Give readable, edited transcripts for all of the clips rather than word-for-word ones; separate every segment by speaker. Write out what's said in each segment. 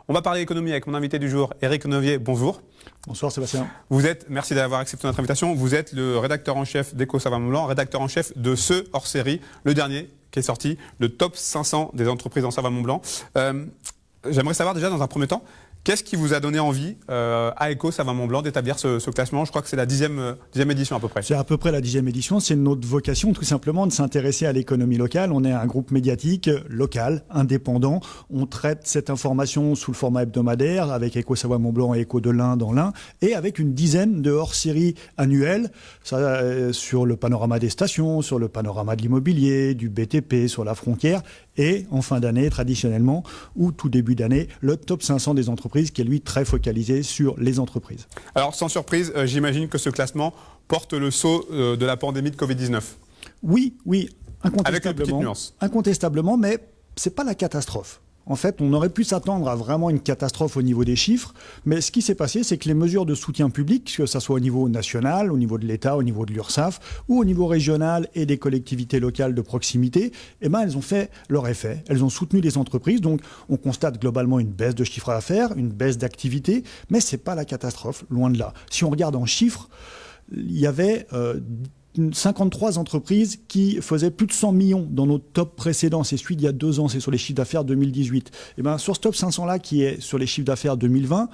Speaker 1: On va parler économie avec mon invité du jour, Éric Novier. Bonjour.
Speaker 2: Bonsoir Sébastien.
Speaker 1: Merci d'avoir accepté notre invitation. Vous êtes le rédacteur en chef d'Eco Savoie Mont Blanc, rédacteur en chef de ce hors-série, le dernier qui est sorti, le top 500 des entreprises en Savoie Mont Blanc. J'aimerais savoir déjà dans un premier temps, qu'est-ce qui vous a donné envie à Eco Savoie Mont Blanc d'établir ce classement? Je crois que c'est la dixième édition à peu près.
Speaker 2: C'est à peu près la 10e édition. C'est notre vocation tout simplement de s'intéresser à l'économie locale. On est un groupe médiatique local, indépendant. On traite cette information sous le format hebdomadaire avec Eco Savoie Mont Blanc et Eco de l'Ain dans l'Ain et avec une dizaine de hors-séries annuelles sur le panorama des stations, sur le panorama de l'immobilier, du BTP, sur la frontière et en fin d'année traditionnellement ou tout début d'année le top 500 des entreprises qui est lui très focalisé sur les entreprises.
Speaker 1: Alors sans surprise, j'imagine que ce classement porte le sceau de la pandémie de Covid-19.
Speaker 2: Oui, incontestablement.
Speaker 1: Avec une petite nuance.
Speaker 2: Incontestablement, mais c'est pas la catastrophe. En fait, on aurait pu s'attendre à vraiment une catastrophe au niveau des chiffres, mais ce qui s'est passé, c'est que les mesures de soutien public, que ce soit au niveau national, au niveau de l'État, au niveau de l'URSSAF, ou au niveau régional et des collectivités locales de proximité, elles ont fait leur effet. Elles ont soutenu les entreprises, donc on constate globalement une baisse de chiffre d'affaires, une baisse d'activité, mais c'est pas la catastrophe, loin de là. Si on regarde en chiffres, il y avait 53 entreprises qui faisaient plus de 100 millions dans notre top précédent. C'est celui d'il y a 2 ans, c'est sur les chiffres d'affaires 2018. Sur ce top 500-là, qui est sur les chiffres d'affaires 2020,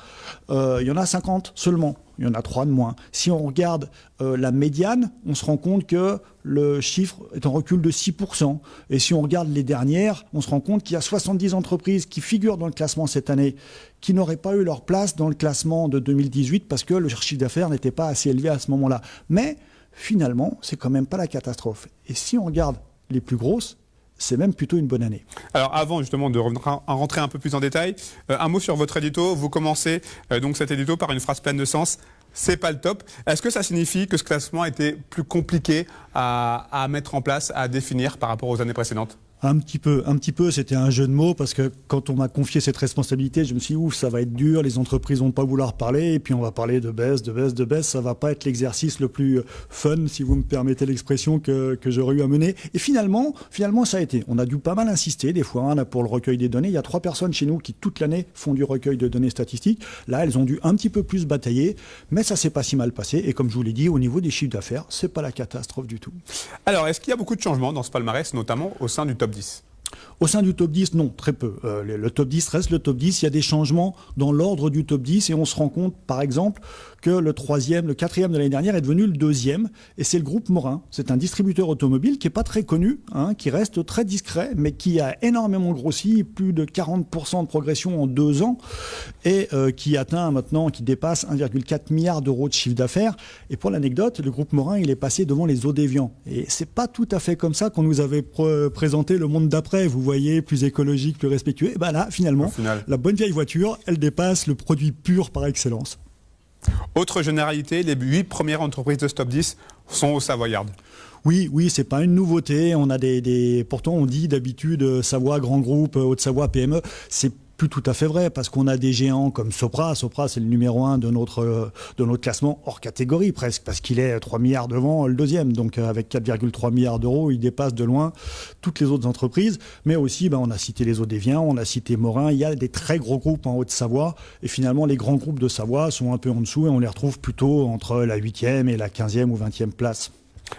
Speaker 2: il y en a 50 seulement. Il y en a 3 de moins. Si on regarde la médiane, on se rend compte que le chiffre est en recul de 6%. Et si on regarde les dernières, on se rend compte qu'il y a 70 entreprises qui figurent dans le classement cette année, qui n'auraient pas eu leur place dans le classement de 2018 parce que le chiffre d'affaires n'était pas assez élevé à ce moment-là. Mais finalement, c'est quand même pas la catastrophe. Et si on regarde les plus grosses, c'est même plutôt une bonne année.
Speaker 1: Alors avant justement de rentrer un peu plus en détail, un mot sur votre édito. Vous commencez donc cet édito par une phrase pleine de sens. C'est pas le top. Est-ce que ça signifie que ce classement était plus compliqué à mettre en place, à définir par rapport aux années précédentes ?
Speaker 2: Un petit peu, c'était un jeu de mots parce que quand on m'a confié cette responsabilité, je me suis dit ouf, ça va être dur, les entreprises vont pas vouloir parler et puis on va parler de baisse, ça va pas être l'exercice le plus fun, si vous me permettez l'expression, que j'aurais eu à mener. Et finalement, ça a été. On a dû pas mal insister des fois pour le recueil des données. Il y a 3 personnes chez nous qui toute l'année font du recueil de données statistiques. Là, elles ont dû un petit peu plus batailler, mais ça s'est pas si mal passé. Et comme je vous l'ai dit, au niveau des chiffres d'affaires, c'est pas la catastrophe du tout.
Speaker 1: Alors, est-ce qu'il y a beaucoup de changements dans ce palmarès, notamment au sein du top 10 ?
Speaker 2: Au sein du top 10, non, très peu. Le top 10 reste le top 10. Il y a des changements dans l'ordre du top 10 et on se rend compte, par exemple, que le 4e de l'année dernière est devenu le 2e. Et c'est le groupe Morin. C'est un distributeur automobile qui n'est pas très connu, qui reste très discret, mais qui a énormément grossi, plus de 40% de progression en 2 ans et qui atteint maintenant, qui dépasse 1,4 milliard d'euros de chiffre d'affaires. Et pour l'anecdote, le groupe Morin, il est passé devant les Eaux-d'Évian. Et c'est pas tout à fait comme ça qu'on nous avait présenté le monde d'après. Vous voyez, plus écologique, plus respectueux. Et là, finalement, la bonne vieille voiture, elle dépasse le produit pur par excellence.
Speaker 1: Autre généralité, les 8 premières entreprises de ce top 10 sont au Savoyard.
Speaker 2: Oui, c'est pas une nouveauté. On a pourtant, on dit d'habitude Savoie, grand groupe, Haute-Savoie, PME. C'est plus tout à fait vrai parce qu'on a des géants comme Sopra. Sopra, c'est le numéro 1 de notre classement hors catégorie presque parce qu'il est 3 milliards devant le 2e. Donc avec 4,3 milliards d'euros, il dépasse de loin toutes les autres entreprises. Mais aussi, on a cité les Eaux-d'Évian, on a cité Morin. Il y a des très gros groupes en Haute-Savoie et finalement les grands groupes de Savoie sont un peu en dessous et on les retrouve plutôt entre la 8e et la 15e ou 20e place.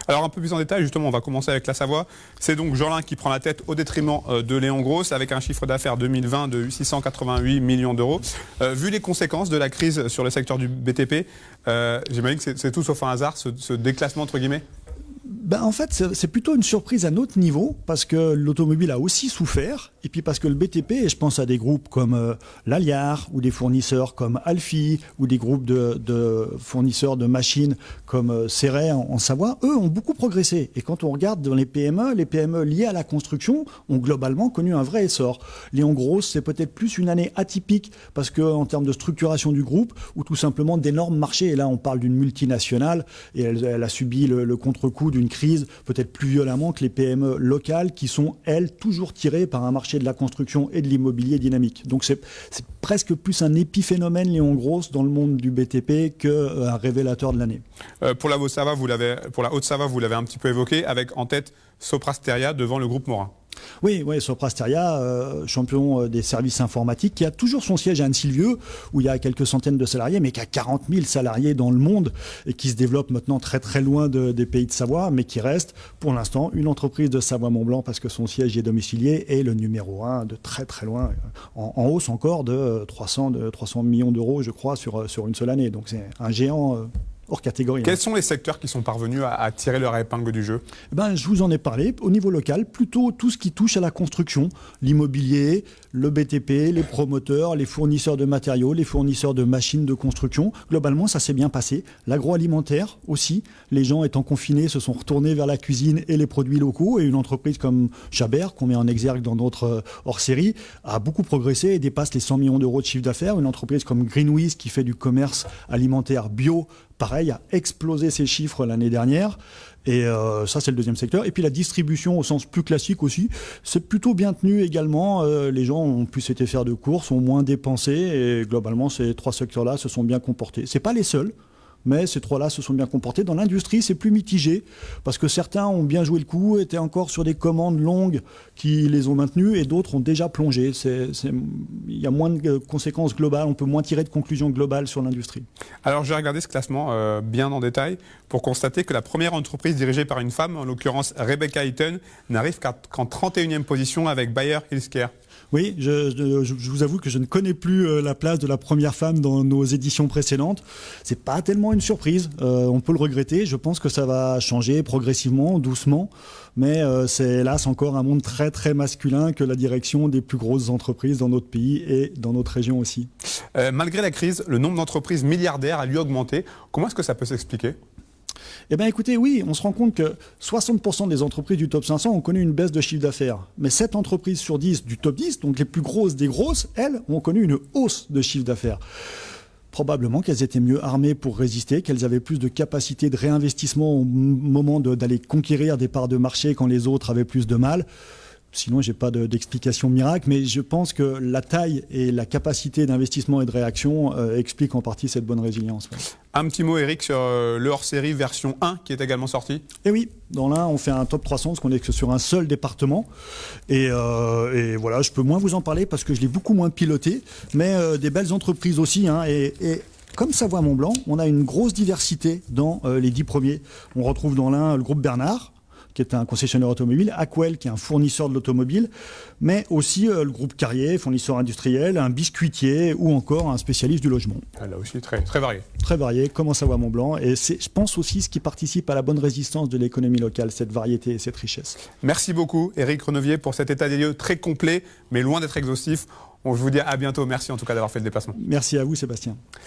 Speaker 1: Alors un peu plus en détail, justement, on va commencer avec la Savoie. C'est donc Jeanlin qui prend la tête au détriment de Léon Gross avec un chiffre d'affaires 2020 de 688 millions d'euros. Vu les conséquences de la crise sur le secteur du BTP, j'imagine que c'est tout sauf un hasard, ce déclassement entre guillemets.
Speaker 2: En fait, c'est plutôt une surprise à notre niveau parce que l'automobile a aussi souffert et puis parce que le BTP, et je pense à des groupes comme l'Aliar ou des fournisseurs comme Alfi ou des groupes de fournisseurs de machines comme Serret en Savoie, eux ont beaucoup progressé. Et quand on regarde dans les PME liées à la construction ont globalement connu un vrai essor. Léon Gross, c'est peut-être plus une année atypique parce qu'en termes de structuration du groupe ou tout simplement d'énormes marchés, et là on parle d'une multinationale et elle a subi le contre-coup d'une crise peut-être plus violemment que les PME locales qui sont, elles, toujours tirées par un marché de la construction et de l'immobilier dynamique. Donc c'est presque plus un épiphénomène, Léon Gross, dans le monde du BTP qu'un révélateur de l'année.
Speaker 1: Pour la Haute-Savoie, vous l'avez un petit peu évoqué, avec en tête Sopra Steria devant le groupe Morin.
Speaker 2: Oui, oui, Sopra Steria, champion des services informatiques, qui a toujours son siège à Anne-Sylvieux, où il y a quelques centaines de salariés, mais qui a 40 000 salariés dans le monde et qui se développe maintenant très très loin des pays de Savoie, mais qui reste pour l'instant une entreprise de Savoie-Mont-Blanc parce que son siège y est domicilié et le numéro 1 de très très loin, en hausse encore de 300 millions d'euros, je crois, sur une seule année. Donc c'est un géant hors catégorie.
Speaker 1: Quels sont les secteurs qui sont parvenus à tirer leur épingle du jeu?
Speaker 2: Je vous en ai parlé. Au niveau local, plutôt tout ce qui touche à la construction, l'immobilier, le BTP, les promoteurs, les fournisseurs de matériaux, les fournisseurs de machines de construction. Globalement, ça s'est bien passé. L'agroalimentaire aussi. Les gens étant confinés se sont retournés vers la cuisine et les produits locaux. Et une entreprise comme Chabert, qu'on met en exergue dans notre hors-série, a beaucoup progressé et dépasse les 100 millions d'euros de chiffre d'affaires. Une entreprise comme Greenwiz, qui fait du commerce alimentaire bio, pareil, a explosé ses chiffres l'année dernière. Et ça, c'est le deuxième secteur. Et puis la distribution au sens plus classique aussi, c'est plutôt bien tenu également. Les gens ont pu s'être faire de courses, ont moins dépensé. Et globalement, ces trois secteurs-là se sont bien comportés. Ce n'est pas les seuls, mais ces trois-là se sont bien comportés. Dans l'industrie, c'est plus mitigé, parce que certains ont bien joué le coup, étaient encore sur des commandes longues qui les ont maintenues, et d'autres ont déjà plongé. Il y a moins de conséquences globales, on peut moins tirer de conclusions globales sur l'industrie.
Speaker 1: Alors j'ai regardé ce classement bien en détail pour constater que la première entreprise dirigée par une femme, en l'occurrence Rebecca Eaton, n'arrive qu'en 31e position avec Bayer Healthcare.
Speaker 2: Oui, je vous avoue que je ne connais plus la place de la première femme dans nos éditions précédentes. C'est pas tellement une surprise. On peut le regretter. Je pense que ça va changer progressivement, doucement. Mais c'est hélas encore un monde très très masculin que la direction des plus grosses entreprises dans notre pays et dans notre région aussi.
Speaker 1: Malgré la crise, le nombre d'entreprises milliardaires a lui augmenté. Comment est-ce que ça peut s'expliquer ?
Speaker 2: Eh bien écoutez, oui, on se rend compte que 60% des entreprises du top 500 ont connu une baisse de chiffre d'affaires. Mais 7 entreprises sur 10 du top 10, donc les plus grosses des grosses, elles, ont connu une hausse de chiffre d'affaires. Probablement qu'elles étaient mieux armées pour résister, qu'elles avaient plus de capacité de réinvestissement au moment d'aller conquérir des parts de marché quand les autres avaient plus de mal. Sinon, je n'ai pas d'explication miracle, mais je pense que la taille et la capacité d'investissement et de réaction expliquent en partie cette bonne résilience. Ouais.
Speaker 1: Un petit mot, Eric, sur le hors-série version 1 qui est également sorti.
Speaker 2: Et oui, dans l'un, on fait un top 300 parce qu'on est que sur un seul département. Et voilà, je peux moins vous en parler parce que je l'ai beaucoup moins piloté, mais des belles entreprises aussi. Hein, et comme Savoie-Mont-Blanc, on a une grosse diversité dans les 10 premiers. On retrouve dans l'un le groupe Bernard, qui est un concessionnaire automobile, Aquel, qui est un fournisseur de l'automobile, mais aussi le groupe Carrier, fournisseur industriel, un biscuitier ou encore un spécialiste du logement.
Speaker 1: Là aussi, très, très varié.
Speaker 2: Très varié, comme en Savoie-Mont-Blanc. Et c'est, je pense aussi, ce qui participe à la bonne résistance de l'économie locale, cette variété et cette richesse.
Speaker 1: Merci beaucoup, Eric Renevier, pour cet état des lieux très complet, mais loin d'être exhaustif. Je vous dis à bientôt. Merci en tout cas d'avoir fait le déplacement.
Speaker 2: Merci à vous, Sébastien.